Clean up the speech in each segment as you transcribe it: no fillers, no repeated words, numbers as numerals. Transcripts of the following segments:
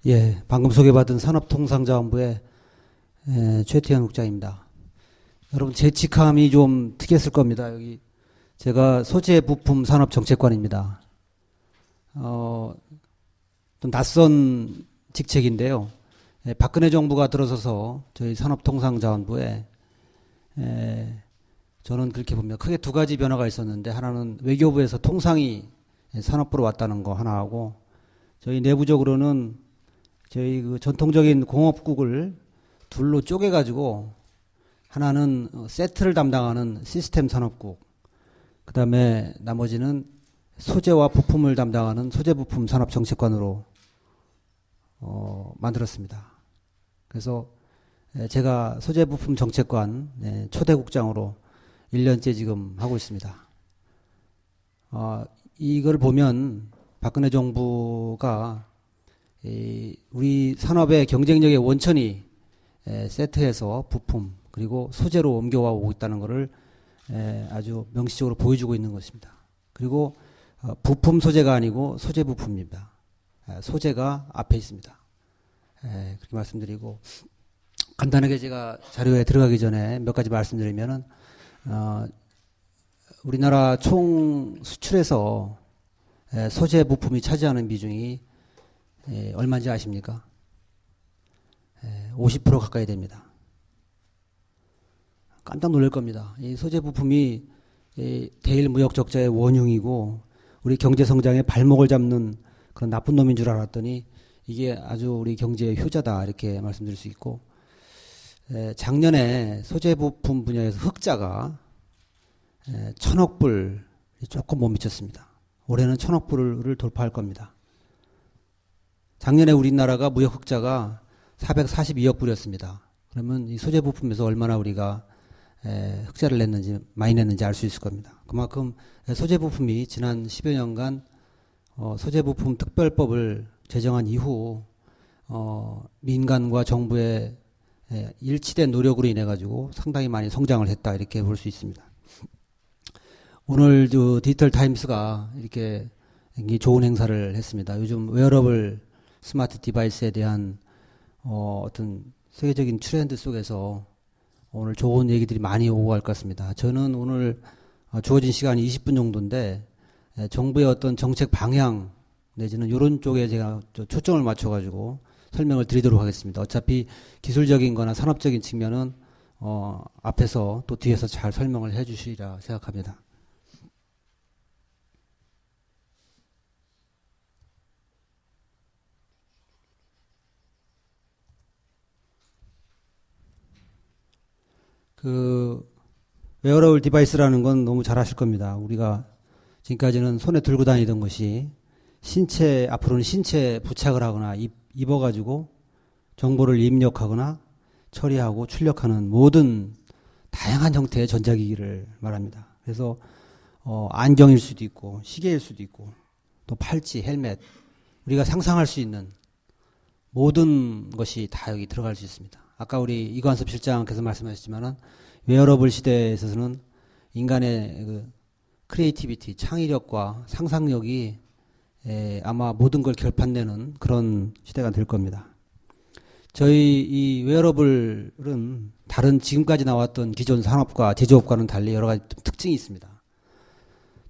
예, 방금 소개받은 산업통상자원부의 최태현 국장입니다. 여러분, 제 직함이 좀 특이했을 겁니다. 여기 제가 소재 부품 산업정책관입니다. 좀 낯선 직책인데요. 박근혜 정부가 들어서서 저희 산업통상자원부에 저는 그렇게 봅니다. 크게 두 가지 변화가 있었는데, 하나는 외교부에서 통상이 산업부로 왔다는 거 하나하고, 저희 내부적으로는 저희 그 전통적인 공업국을 둘로 쪼개가지고 하나는 세트를 담당하는 시스템 산업국, 그 다음에 나머지는 소재와 부품을 담당하는 소재부품 산업정책관으로 만들었습니다. 그래서 제가 소재부품 정책관 초대국장으로 1년째 지금 하고 있습니다. 이걸 보면 박근혜 정부가 우리 산업의 경쟁력의 원천이 세트에서 부품 그리고 소재로 옮겨와 오고 있다는 것을 아주 명시적으로 보여주고 있는 것입니다. 그리고 부품 소재가 아니고 소재 부품입니다. 소재가 앞에 있습니다. 그렇게 말씀드리고, 간단하게 제가 자료에 들어가기 전에 몇 가지 말씀드리면은 우리나라 총 수출에서 소재 부품이 차지하는 비중이 얼마인지 아십니까? 50% 가까이 됩니다. 깜짝 놀랄 겁니다. 이 소재 부품이 대일 무역 적자의 원흉이고 우리 경제 성장의 발목을 잡는 그런 나쁜 놈인 줄 알았더니 이게 아주 우리 경제의 효자다, 이렇게 말씀드릴 수 있고, 작년에 소재 부품 분야에서 흑자가 1,000억 불 조금 못 미쳤습니다. 올해는 1,000억 불을 돌파할 겁니다. 작년에 우리나라가 무역 흑자가 442억 불이었습니다. 그러면 이 소재 부품에서 얼마나 우리가 흑자를 냈는지, 많이 냈는지 알 수 있을 겁니다. 그만큼 소재 부품이 지난 10여 년간 소재 부품 특별법을 제정한 이후 민간과 정부의 일치된 노력으로 인해 가지고 상당히 많이 성장을 했다, 이렇게 볼 수 있습니다. 오늘 디지털 타임스가 이렇게 굉장히 좋은 행사를 했습니다. 요즘 웨어러블 스마트 디바이스에 대한 어떤 세계적인 트렌드 속에서 오늘 좋은 얘기들이 많이 오고 갈 것 같습니다. 저는 오늘 주어진 시간이 20분 정도인데 정부의 어떤 정책 방향 내지는 이런 쪽에 제가 초점을 맞춰가지고 설명을 드리도록 하겠습니다. 어차피 기술적인 거나 산업적인 측면은 앞에서 또 뒤에서 잘 설명을 해 주시리라 생각합니다. 웨어러블 디바이스라는 건 너무 잘 아실 겁니다. 우리가 지금까지는 손에 들고 다니던 것이 앞으로는 신체에 부착을 하거나 입어가지고 정보를 입력하거나 처리하고 출력하는 모든 다양한 형태의 전자기기를 말합니다. 그래서 안경일 수도 있고 시계일 수도 있고 또 팔찌, 헬멧, 우리가 상상할 수 있는 모든 것이 다 여기 들어갈 수 있습니다. 아까 우리 이관섭 실장께서 말씀하셨지만은 웨어러블 시대에 있어서는 인간의 그 크리에이티비티, 창의력과 상상력이 아마 모든 걸 결판내는 그런 시대가 될 겁니다. 저희 이 웨어러블은 다른 지금까지 나왔던 기존 산업과 제조업과는 달리 여러 가지 특징이 있습니다.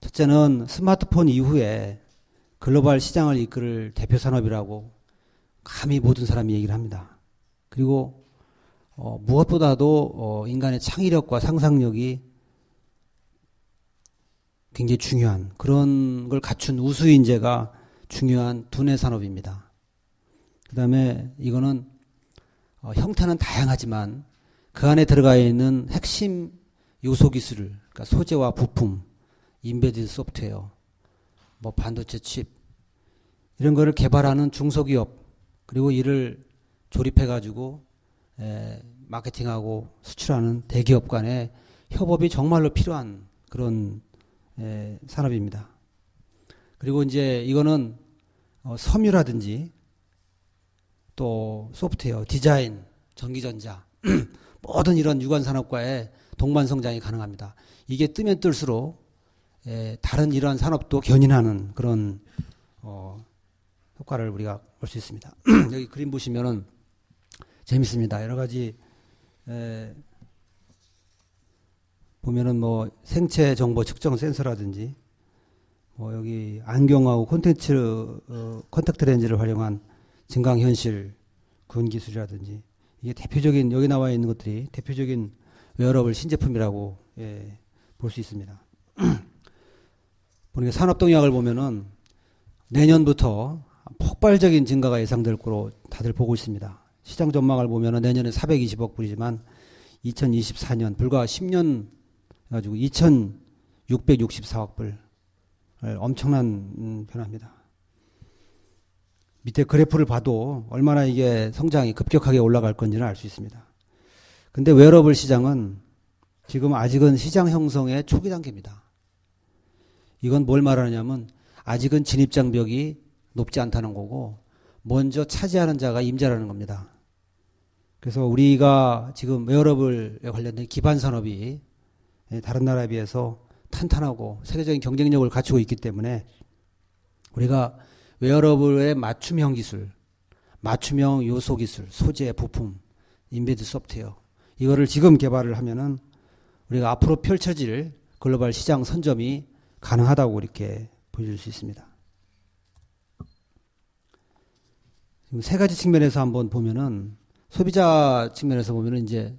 첫째는 스마트폰 이후에 글로벌 시장을 이끌 대표 산업이라고 감히 모든 사람이 얘기를 합니다. 그리고 무엇보다도 인간의 창의력과 상상력이 굉장히 중요한 그런 걸 갖춘 우수 인재가 중요한 두뇌 산업입니다. 그 다음에 이거는 형태는 다양하지만 그 안에 들어가 있는 핵심 요소 기술을, 그러니까 소재와 부품, 인베디드 소프트웨어, 뭐 반도체 칩, 이런 거를 개발하는 중소기업, 그리고 이를 조립해가지고 마케팅하고 수출하는 대기업 간의 협업이 정말로 필요한 그런 산업입니다. 그리고 이제 이거는 섬유라든지 또 소프트웨어, 디자인, 전기전자 모든 이런 유관 산업과의 동반 성장이 가능합니다. 이게 뜨면 뜰수록 다른 이러한 산업도 견인하는 그런 효과를 우리가 볼 수 있습니다. 여기 그림 보시면은 재밌습니다. 여러 가지 보면은 뭐 생체 정보 측정 센서라든지 뭐 여기 안경하고 컨택트 렌즈를 활용한 증강현실 구현 기술이라든지 이게 대표적인 여기 나와 있는 것들이 대표적인 웨어러블 신제품이라고 볼 수 있습니다. 보니까 산업동약을 보면은 내년부터 폭발적인 증가가 예상될 거로 다들 보고 있습니다. 시장 전망을 보면은 내년에 420억 불이지만 2024년 불과 10년 가지고 2,664억 불 엄청난 변화입니다. 밑에 그래프를 봐도 얼마나 이게 성장이 급격하게 올라갈 건지는 알 수 있습니다. 근데 웨어러블 시장은 지금 아직은 시장 형성의 초기 단계입니다. 이건 뭘 말하냐면 아직은 진입장벽이 높지 않다는 거고 먼저 차지하는 자가 임자라는 겁니다. 그래서 우리가 지금 웨어러블에 관련된 기반 산업이 다른 나라에 비해서 탄탄하고 세계적인 경쟁력을 갖추고 있기 때문에 우리가 웨어러블의 맞춤형 기술, 맞춤형 요소 기술, 소재, 부품, 인베드 소프트웨어 이거를 지금 개발을 하면은 우리가 앞으로 펼쳐질 글로벌 시장 선점이 가능하다고 이렇게 보여줄 수 있습니다. 지금 세 가지 측면에서 한번 보면은 소비자 측면에서 보면은 이제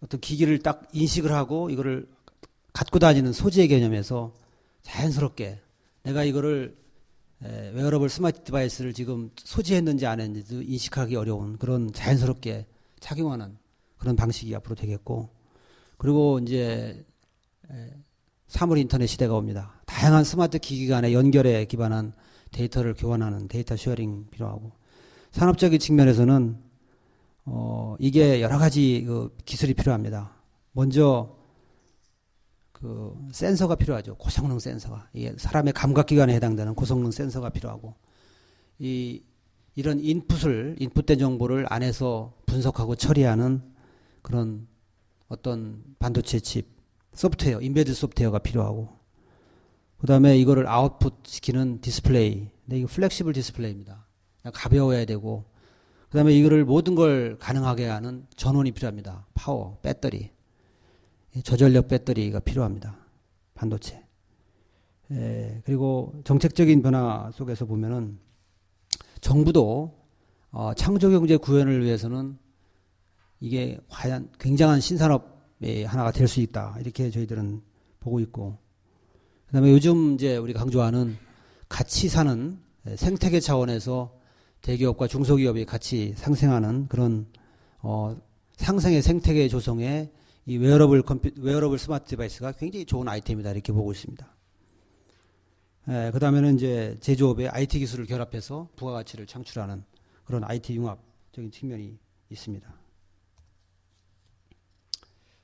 어떤 기기를 딱 인식을 하고 이거를 갖고 다니는 소지의 개념에서 자연스럽게 내가 이거를 웨어러블 스마트 디바이스를 지금 소지했는지 안 했는지도 인식하기 어려운 그런 자연스럽게 착용하는 그런 방식이 앞으로 되겠고 그리고 이제 사물 인터넷 시대가 옵니다. 다양한 스마트 기기 간의 연결에 기반한 데이터를 교환하는 데이터 쉐어링 필요하고 산업적인 측면에서는 이게 여러 가지 그 기술이 필요합니다. 먼저 그 센서가 필요하죠. 고성능 센서가. 이게 사람의 감각기관에 해당되는 고성능 센서가 필요하고 이런 인풋된 정보를 안에서 분석하고 처리하는 그런 어떤 반도체 칩, 소프트웨어, 인베드 소프트웨어가 필요하고 그 다음에 이거를 아웃풋 시키는 디스플레이. 근데 이거 플렉시블 디스플레이입니다. 가벼워야 되고 그 다음에 이거를 모든 걸 가능하게 하는 전원이 필요합니다. 파워, 배터리. 저전력 배터리가 필요합니다. 반도체. 그리고 정책적인 변화 속에서 보면은 정부도 창조경제 구현을 위해서는 이게 과연 굉장한 신산업의 하나가 될 수 있다. 이렇게 저희들은 보고 있고 그다음에 요즘 이제 우리가 강조하는 같이 사는 생태계 차원에서 대기업과 중소기업이 같이 상생하는 그런 상생의 생태계 조성에 이 웨어러블 스마트 디바이스가 굉장히 좋은 아이템이다 이렇게 보고 있습니다. 그 다음에는 이제 제조업의 IT 기술을 결합해서 부가가치를 창출하는 그런 IT 융합적인 측면이 있습니다.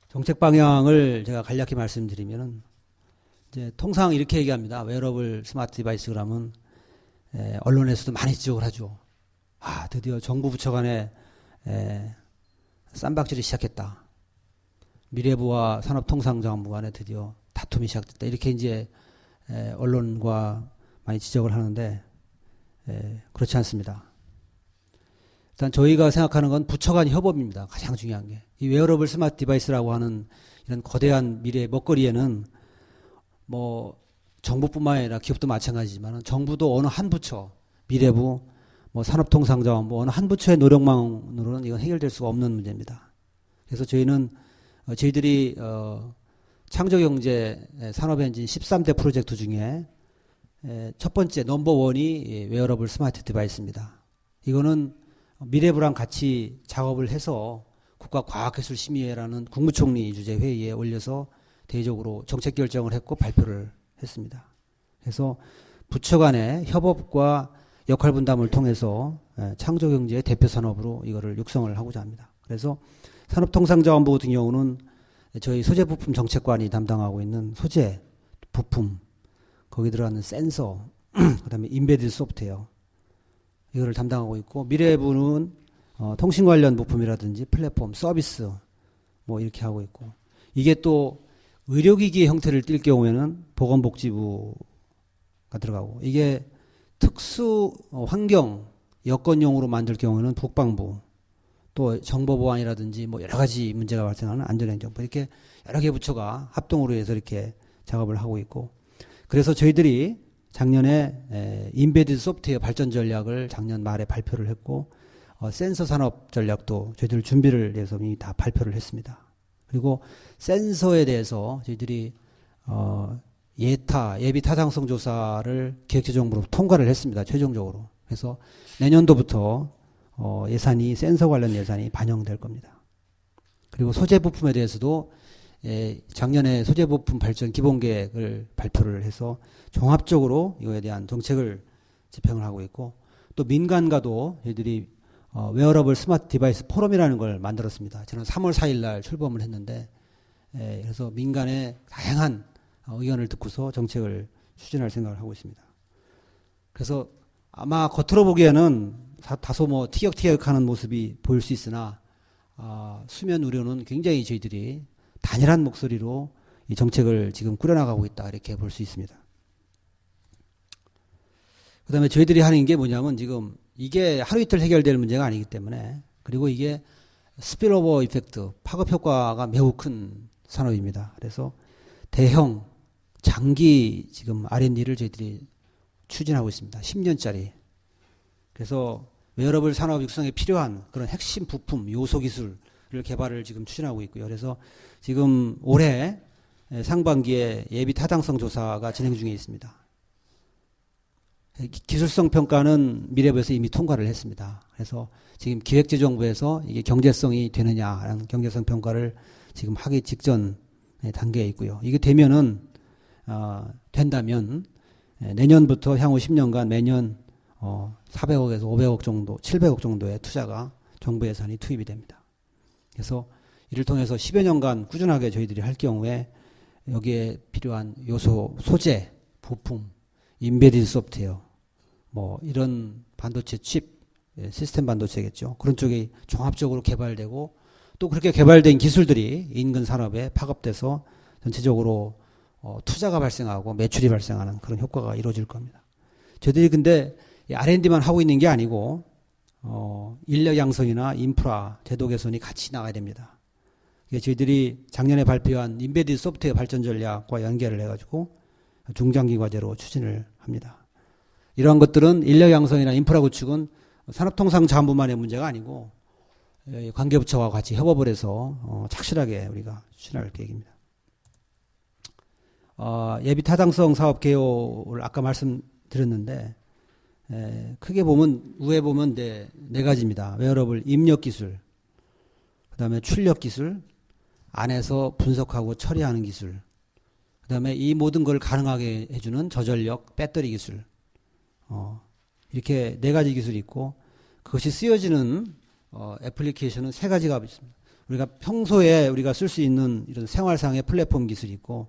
정책 방향을 제가 간략히 말씀드리면은 이제 통상 이렇게 얘기합니다. 웨어러블 스마트 디바이스 그러면 언론에서도 많이 지적을 하죠. 아, 드디어 정부 부처 간에 쌈박질이 시작했다. 미래부와 산업통상자원부 간에 드디어 다툼이 시작됐다. 이렇게 이제 언론과 많이 지적을 하는데 그렇지 않습니다. 일단 저희가 생각하는 건 부처 간 협업입니다. 가장 중요한 게. 이 웨어러블 스마트 디바이스라고 하는 이런 거대한 미래의 먹거리에는 뭐 정부뿐만 아니라 기업도 마찬가지지만 정부도 어느 한 부처, 미래부, 뭐 산업통상자원부 어느 한 부처의 노력만으로는 이건 해결될 수가 없는 문제입니다. 그래서 저희들이 창조경제 산업엔진 13대 프로젝트 중에 첫 번째 넘버원이 웨어러블 스마트 디바이스입니다. 이거는 미래부랑 같이 작업을 해서 국가과학기술심의회라는 국무총리 주재 회의에 올려서 대외적으로 정책 결정을 했고 발표를 했습니다. 그래서 부처 간의 협업과 역할 분담을 통해서 창조경제의 대표 산업으로 이거를 육성을 하고자 합니다. 그래서 산업통상자원부 같은 경우는 저희 소재부품 정책관이 담당하고 있는 소재, 부품, 거기 들어가는 센서, 그 다음에 인베디드 소프트웨어 이거를 담당하고 있고 미래부는 통신 관련 부품이라든지 플랫폼, 서비스 뭐 이렇게 하고 있고 이게 또 의료기기의 형태를 띌 경우에는 보건복지부가 들어가고 이게 특수 환경 여건용으로 만들 경우에는 국방부, 또 정보보안이라든지 뭐 여러 가지 문제가 발생하는 안전행정부, 이렇게 여러 개 부처가 합동으로 해서 이렇게 작업을 하고 있고, 그래서 저희들이 작년에 인베디드 소프트웨어 발전 전략을 작년 말에 발표를 했고, 센서 산업 전략도 저희들 준비를 해서 이미 다 발표를 했습니다. 그리고 센서에 대해서 저희들이 예비 타당성 조사를 기획재정부로 통과를 했습니다. 최종적으로. 그래서 내년도부터 예산이, 센서 관련 예산이 반영될 겁니다. 그리고 소재 부품에 대해서도 작년에 소재 부품 발전 기본 계획을 발표를 해서 종합적으로 이거에 대한 정책을 집행을 하고 있고, 또 민간과도 저희들이 웨어러블 스마트 디바이스 포럼이라는 걸 만들었습니다. 저는 3월 4일 날 출범을 했는데, 그래서 민간의 다양한 의견을 듣고서 정책을 추진할 생각을 하고 있습니다. 그래서 아마 겉으로 보기에는 다소 뭐 티격태격하는 모습이 보일 수 있으나, 수면 우려는 굉장히 저희들이 단일한 목소리로 이 정책을 지금 꾸려나가고 있다, 이렇게 볼 수 있습니다. 그 다음에 저희들이 하는 게 뭐냐면, 지금 이게 하루 이틀 해결될 문제가 아니기 때문에, 그리고 이게 스필오버 이펙트, 파급 효과가 매우 큰 산업입니다. 그래서 대형 장기 지금 R&D를 저희들이 추진하고 있습니다. 10년짜리. 그래서 웨어러블 산업 육성에 필요한 그런 핵심 부품, 요소 기술을 개발을 지금 추진하고 있고요. 그래서 지금 올해 상반기에 예비 타당성 조사가 진행 중에 있습니다. 기술성 평가는 미래부에서 이미 통과를 했습니다. 그래서 지금 기획재정부에서 이게 경제성이 되느냐라는 경제성 평가를 지금 하기 직전 단계에 있고요. 이게 되면은 된다면 내년부터 향후 10년간 매년 400억에서 500억 정도, 700억 정도의 투자가 정부 예산이 투입이 됩니다. 그래서 이를 통해서 10여 년간 꾸준하게 저희들이 할 경우에 여기에 필요한 요소, 소재, 부품, 인베디드 소프트웨어, 뭐 이런 반도체 칩, 시스템 반도체겠죠. 그런 쪽이 종합적으로 개발되고, 또 그렇게 개발된 기술들이 인근 산업에 파급돼서 전체적으로 투자가 발생하고 매출이 발생하는 그런 효과가 이루어질 겁니다. 저희들이 근데 R&D만 하고 있는 게 아니고 인력 양성이나 인프라, 제도 개선이 같이 나가야 됩니다. 저희들이 작년에 발표한 인베디드 소프트웨어 발전 전략과 연계를 해가지고 중장기 과제로 추진을 합니다. 이러한 것들은 인력 양성이나 인프라 구축은 산업통상자원부만의 문제가 아니고 관계부처와 같이 협업을 해서 착실하게 우리가 추진할 계획입니다. 예비 타당성 사업 개요를 아까 말씀드렸는데, 크게 보면 위에 보면 네 가지입니다. 웨어러블 입력 기술, 그 다음에 출력 기술, 안에서 분석하고 처리하는 기술, 그 다음에 이 모든 걸 가능하게 해주는 저전력 배터리 기술, 이렇게 네 가지 기술이 있고, 그것이 쓰여지는 애플리케이션은 세 가지가 있습니다. 우리가 평소에 우리가 쓸 수 있는 이런 생활상의 플랫폼 기술이 있고,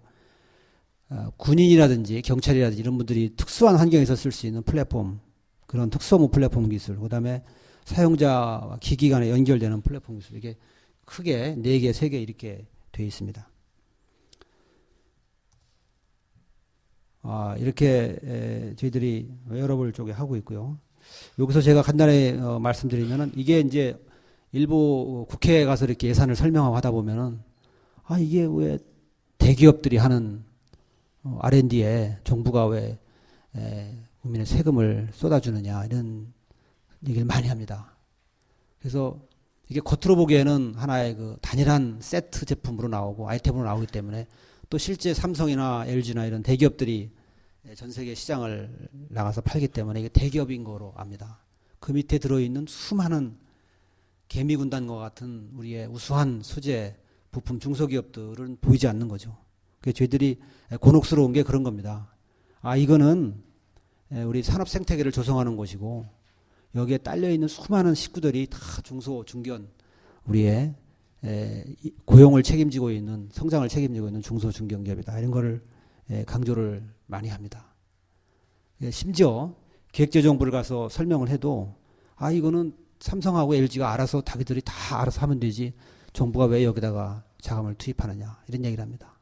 군인이라든지 경찰이라든지 이런 분들이 특수한 환경에서 쓸 수 있는 플랫폼, 그런 특수무 플랫폼 기술, 그 다음에 사용자와 기기 간에 연결되는 플랫폼 기술, 이게 크게 4개, 3개 이렇게 되어 있습니다. 이렇게 저희들이 웨어러블 쪽에 하고 있고요. 여기서 제가 간단히 말씀드리면은, 이게 이제 일부 국회에 가서 이렇게 예산을 설명하고 하다 보면은, 이게 왜 대기업들이 하는 R&D에 정부가 왜 국민의 세금을 쏟아주느냐, 이런 얘기를 많이 합니다. 그래서 이게 겉으로 보기에는 하나의 그 단일한 세트 제품으로 나오고 아이템으로 나오기 때문에, 또 실제 삼성이나 LG나 이런 대기업들이 전 세계 시장을 나가서 팔기 때문에 이게 대기업인 거로 압니다. 그 밑에 들어있는 수많은 개미군단과 같은 우리의 우수한 소재, 부품, 중소기업들은 보이지 않는 거죠. 그래서 저희들이 곤혹스러운 게 그런 겁니다. 이거는 우리 산업 생태계를 조성하는 곳이고, 여기에 딸려있는 수많은 식구들이 다 중소, 중견, 우리의 고용을 책임지고 있는, 성장을 책임지고 있는 중소, 중견기업이다. 이런 거를 강조를 많이 합니다. 심지어 기획재정부를 가서 설명을 해도, 이거는 삼성하고 LG가 알아서 자기들이 다 알아서 하면 되지, 정부가 왜 여기다가 자금을 투입하느냐, 이런 얘기를 합니다.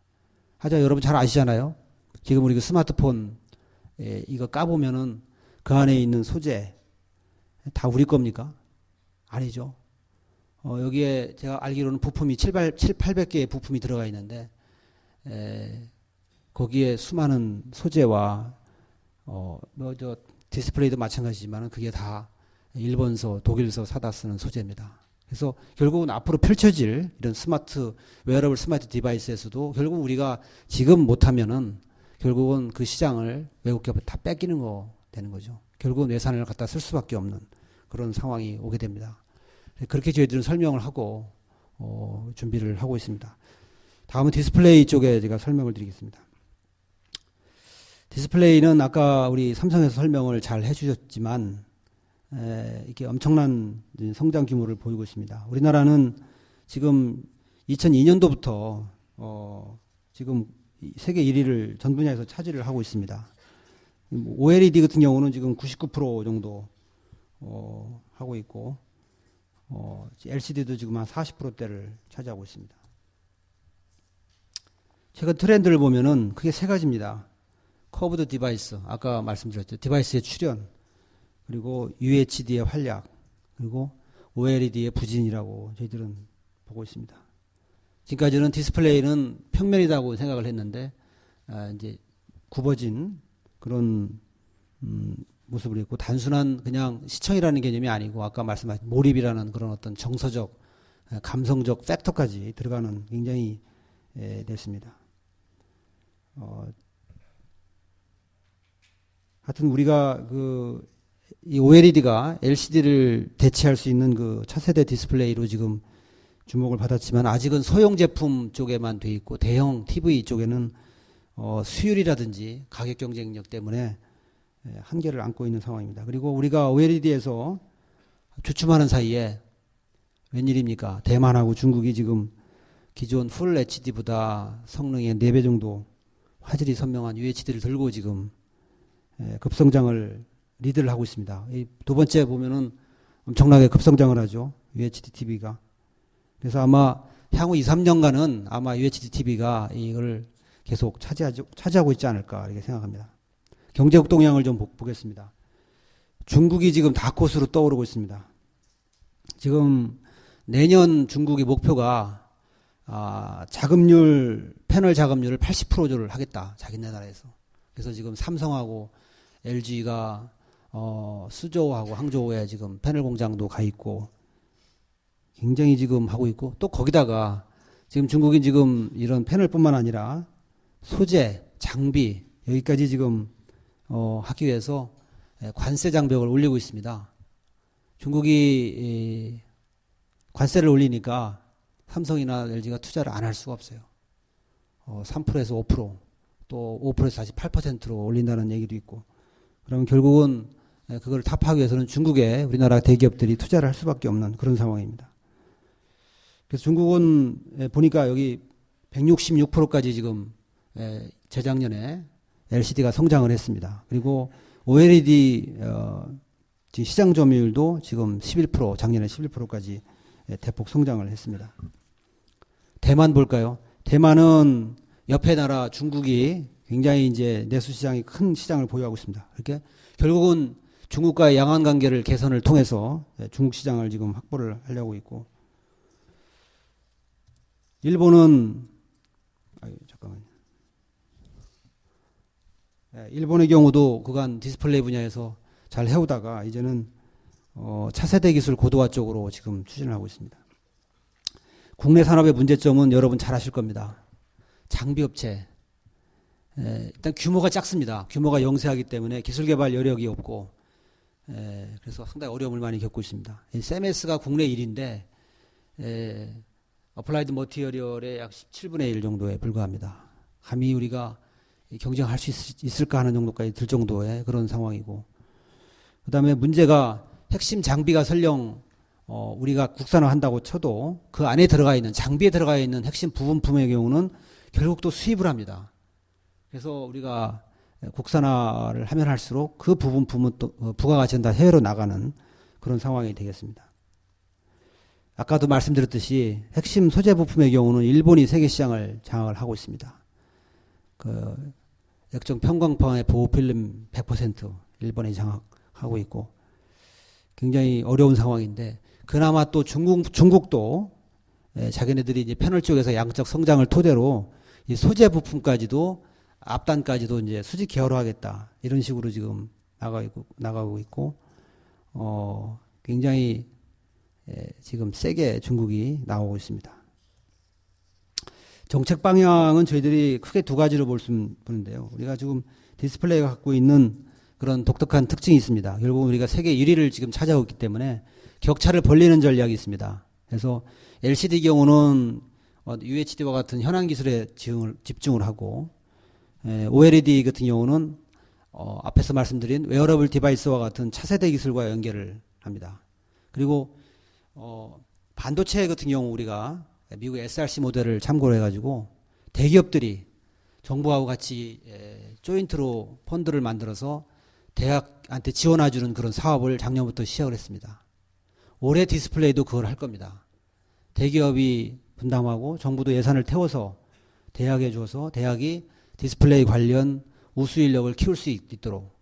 하지만 여러분 잘 아시잖아요. 지금 우리 그 스마트폰 이거 까보면은 그 안에 있는 소재 다 우리 겁니까? 아니죠. 여기에 제가 알기로는 부품이 800개의 부품이 들어가 있는데 거기에 수많은 소재와 디스플레이도 마찬가지지만 그게 다 일본서, 독일서 사다 쓰는 소재입니다. 그래서 결국은 앞으로 펼쳐질 이런 스마트 웨어러블 스마트 디바이스에서도 결국 우리가 지금 못하면은 결국은 그 시장을 외국 기업에 다 뺏기는 거 되는 거죠. 결국은 예산을 갖다 쓸 수밖에 없는 그런 상황이 오게 됩니다. 그렇게 저희들은 설명을 하고 준비를 하고 있습니다. 다음은 디스플레이 쪽에 제가 설명을 드리겠습니다. 디스플레이는 아까 우리 삼성에서 설명을 잘 해주셨지만 이렇게 엄청난 성장 규모를 보이고 있습니다. 우리나라는 지금 2002년도부터 지금 세계 1위를 전 분야에서 차지를 하고 있습니다. OLED 같은 경우는 지금 99% 정도 하고 있고 LCD도 지금 한 40%대를 차지하고 있습니다. 최근 트렌드를 보면은 크게 세 가지입니다. 커브드 디바이스, 아까 말씀드렸죠. 디바이스의 출현, 그리고 UHD의 활약, 그리고 OLED의 부진이라고 저희들은 보고 있습니다. 지금까지는 디스플레이는 평면이라고 생각을 했는데 이제 굽어진 그런 모습을 했고 단순한 그냥 시청이라는 개념이 아니고 아까 말씀하신 몰입이라는 그런 어떤 정서적, 감성적 팩터까지 들어가는 굉장히 됐습니다. 하여튼 우리가 이 OLED가 LCD를 대체할 수 있는 그 차세대 디스플레이로 지금 주목을 받았지만 아직은 소형 제품 쪽에만 돼 있고 대형 TV 쪽에는 수율이라든지 가격 경쟁력 때문에 한계를 안고 있는 상황입니다. 그리고 우리가 OLED에서 주춤하는 사이에 웬일입니까? 대만하고 중국이 지금 기존 풀 HD보다 성능의 4배 정도 화질이 선명한 UHD를 들고 지금 급성장을 리드를 하고 있습니다. 이 두 번째 보면은 엄청나게 급성장을 하죠. UHD TV가. 그래서 아마 향후 2, 3년간은 아마 UHD TV가 이걸 계속 차지하고 있지 않을까 이렇게 생각합니다. 경제국 동향을 좀 보겠습니다. 중국이 지금 다크호스로 떠오르고 있습니다. 지금 내년 중국의 목표가 패널 자급률을 80%를 하겠다. 자기네 나라에서. 그래서 지금 삼성하고 LG가 수조하고 항저우에 지금 패널 공장도 가 있고 굉장히 지금 하고 있고 또 거기다가 지금 중국이 지금 이런 패널뿐만 아니라 소재, 장비 여기까지 지금 하기 위해서 관세 장벽을 올리고 있습니다. 중국이 관세를 올리니까 삼성이나 LG가 투자를 안 할 수가 없어요. 3%에서 5%, 또 5%에서 다시 8%로 올린다는 얘기도 있고 그러면 결국은 그걸 타파하기 위해서는 중국에 우리나라 대기업들이 투자를 할 수밖에 없는 그런 상황입니다. 그래서 중국은 보니까 여기 166%까지 지금 재작년에 LCD가 성장을 했습니다. 그리고 OLED 지금 시장 점유율도 지금 11%, 작년에 11%까지 대폭 성장을 했습니다. 대만 볼까요? 대만은 옆에 나라 중국이 굉장히 이제 내수 시장이 큰 시장을 보유하고 있습니다. 그렇게 결국은 중국과의 양안 관계를 개선을 통해서 중국 시장을 지금 확보를 하려고 있고 일본은 잠깐만요. 일본의 경우도 그간 디스플레이 분야에서 잘 해오다가 이제는 차세대 기술 고도화 쪽으로 지금 추진을 하고 있습니다. 국내 산업의 문제점은 여러분 잘 아실 겁니다. 장비업체. 일단 규모가 작습니다. 규모가 영세하기 때문에 기술개발 여력이 없고 그래서 상당히 어려움을 많이 겪고 있습니다. CMS가 국내 1위인데 어플라이드 머티리얼의 약 17분의 1 정도에 불과합니다. 감히 우리가 경쟁할 수 있을까 하는 정도까지 들 정도의 그런 상황이고 그 다음에 문제가 핵심 장비가 설령 우리가 국산화한다고 쳐도 그 안에 들어가 있는 장비에 들어가 있는 핵심 부분품의 경우는 결국 또 수입을 합니다. 그래서 우리가 국산화를 하면 할수록 그 부분품은 또 부가가치는 다 해외로 나가는 그런 상황이 되겠습니다. 아까도 말씀드렸듯이 핵심 소재 부품의 경우는 일본이 세계 시장을 장악을 하고 있습니다. 그 액정 편광판의 보호필름 100% 일본이 장악 하고 있고 굉장히 어려운 상황인데 그나마 또 중국도 자기네들이 이제 패널 쪽에서 양적 성장을 토대로 이 소재 부품까지도 앞단까지도 이제 수직 계열화하겠다 이런 식으로 지금 나가고 있고 굉장히 지금 세게 중국이 나오고 있습니다. 정책 방향은 저희들이 크게 두 가지로 볼 수 있는데요. 우리가 지금 디스플레이가 갖고 있는 그런 독특한 특징이 있습니다. 결국 우리가 세계 1위를 지금 차지하고 있기 때문에 격차를 벌리는 전략이 있습니다. 그래서 LCD 경우는 UHD와 같은 현안 기술에 집중을 하고 OLED 같은 경우는 앞에서 말씀드린 웨어러블 디바이스와 같은 차세대 기술과 연결을 합니다. 그리고 반도체 같은 경우 우리가 미국 SRC 모델을 참고로 해가지고 대기업들이 정부하고 같이 조인트로 펀드를 만들어서 대학한테 지원해주는 그런 사업을 작년부터 시작을 했습니다. 올해 디스플레이도 그걸 할 겁니다. 대기업이 분담하고 정부도 예산을 태워서 대학에 줘서 대학이 디스플레이 관련 우수 인력을 키울 수 있도록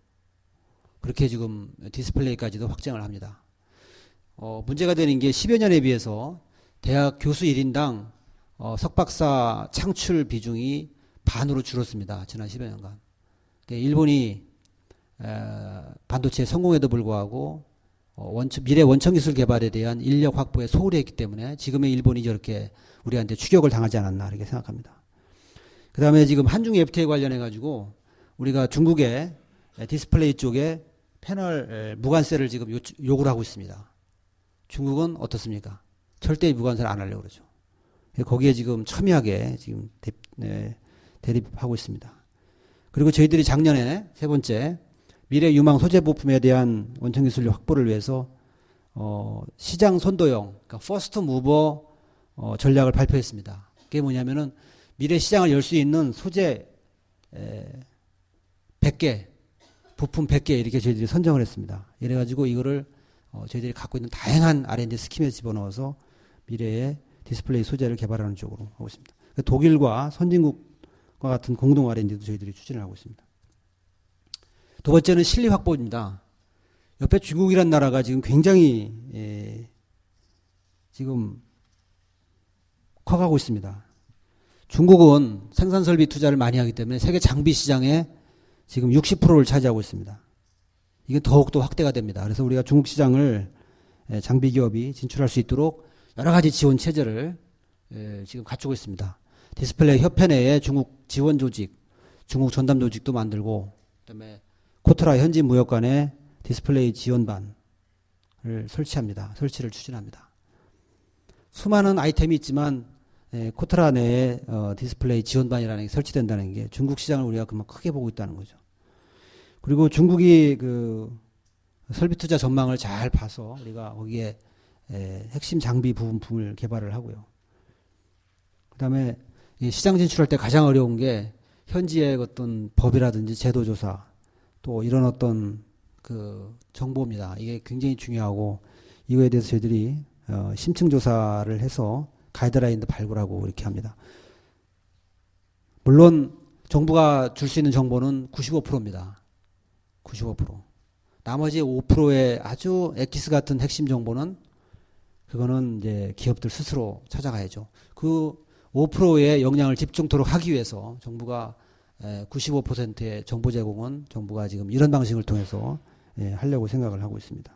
그렇게 지금 디스플레이까지도 확장을 합니다. 문제가 되는 게 10여 년에 비해서 대학 교수 1인당 석박사 창출 비중이 반으로 줄었습니다. 지난 10여 년간. 일본이 반도체에 성공에도 불구하고 미래 원천기술 개발에 대한 인력 확보에 소홀히 했기 때문에 지금의 일본이 저렇게 우리한테 추격을 당하지 않았나 이렇게 생각합니다. 그 다음에 지금 한중 FTA 관련해 가지고 우리가 중국의 디스플레이 쪽에 패널 무관세를 지금 요구를 하고 있습니다. 중국은 어떻습니까? 절대 무관세를 안 하려고 그러죠. 거기에 지금 첨예하게 지금 대립하고 있습니다. 그리고 저희들이 작년에 세 번째 미래 유망 소재 부품에 대한 원천 기술 확보를 위해서 시장 선도형, 그러니까 퍼스트 무버 전략을 발표했습니다. 그게 뭐냐면은 미래 시장을 열 수 있는 소재 100개, 부품 100개 이렇게 저희들이 선정을 했습니다. 이래가지고 이거를 저희들이 갖고 있는 다양한 R&D 스킴에 집어넣어서 미래의 디스플레이 소재를 개발하는 쪽으로 하고 있습니다. 독일과 선진국과 같은 공동 R&D도 저희들이 추진을 하고 있습니다. 두 번째는 실리 확보입니다. 옆에 중국이라는 나라가 지금 굉장히 지금 커가고 있습니다. 중국은 생산 설비 투자를 많이 하기 때문에 세계 장비 시장에 지금 60%를 차지하고 있습니다. 이게 더욱더 확대가 됩니다. 그래서 우리가 중국 시장을 장비 기업이 진출할 수 있도록 여러 가지 지원 체제를 지금 갖추고 있습니다. 디스플레이 협회 내에 중국 지원 조직, 중국 전담 조직도 만들고 그다음에 코트라 현지 무역관에 디스플레이 지원반을 설치를 추진합니다. 수많은 아이템이 있지만 코트라 내에 디스플레이 지원반이라는 게 설치된다는 게 중국 시장을 우리가 그만 크게 보고 있다는 거죠. 그리고 중국이 그 설비 투자 전망을 잘 봐서 우리가 거기에 핵심 장비 부품을 개발을 하고요. 그다음에 이 시장 진출할 때 가장 어려운 게 현지의 어떤 법이라든지 제도 조사 또 이런 어떤 그 정보입니다. 이게 굉장히 중요하고 이거에 대해서 저희들이 심층 조사를 해서 가이드라인도 발굴하고 이렇게 합니다. 물론 정부가 줄 수 있는 정보는 95%입니다. 95%. 나머지 5%의 아주 엑기스 같은 핵심 정보는 그거는 이제 기업들 스스로 찾아가야죠. 그 5%의 역량을 집중토록 하기 위해서 정부가 95%의 정보 제공은 정부가 지금 이런 방식을 통해서 하려고 생각을 하고 있습니다.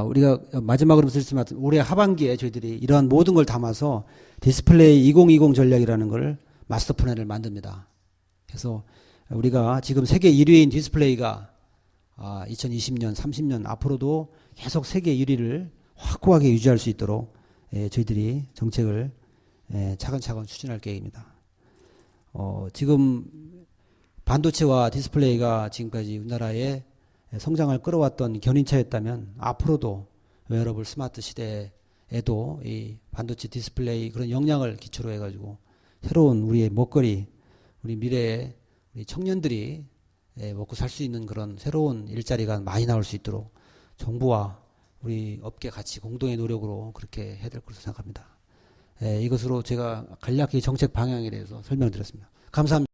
우리가 마지막으로 말씀드리지만 올해 하반기에 저희들이 이러한 모든 걸 담아서 디스플레이 2020 전략이라는 걸 마스터 플랜을 만듭니다. 그래서 우리가 지금 세계 1위인 디스플레이가 2020년, 30년 앞으로도 계속 세계 1위를 확고하게 유지할 수 있도록 저희들이 정책을 차근차근 추진할 계획입니다. 지금 반도체와 디스플레이가 지금까지 우리나라의 성장을 끌어왔던 견인차였다면 앞으로도 웨어러블 스마트 시대에도 이 반도체 디스플레이 그런 역량을 기초로 해가지고 새로운 우리의 먹거리, 우리 미래의 우리 청년들이 먹고 살 수 있는 그런 새로운 일자리가 많이 나올 수 있도록 정부와 우리 업계 같이 공동의 노력으로 그렇게 해야 될 것으로 생각합니다. 이것으로 제가 간략히 정책 방향에 대해서 설명드렸습니다. 감사합니다.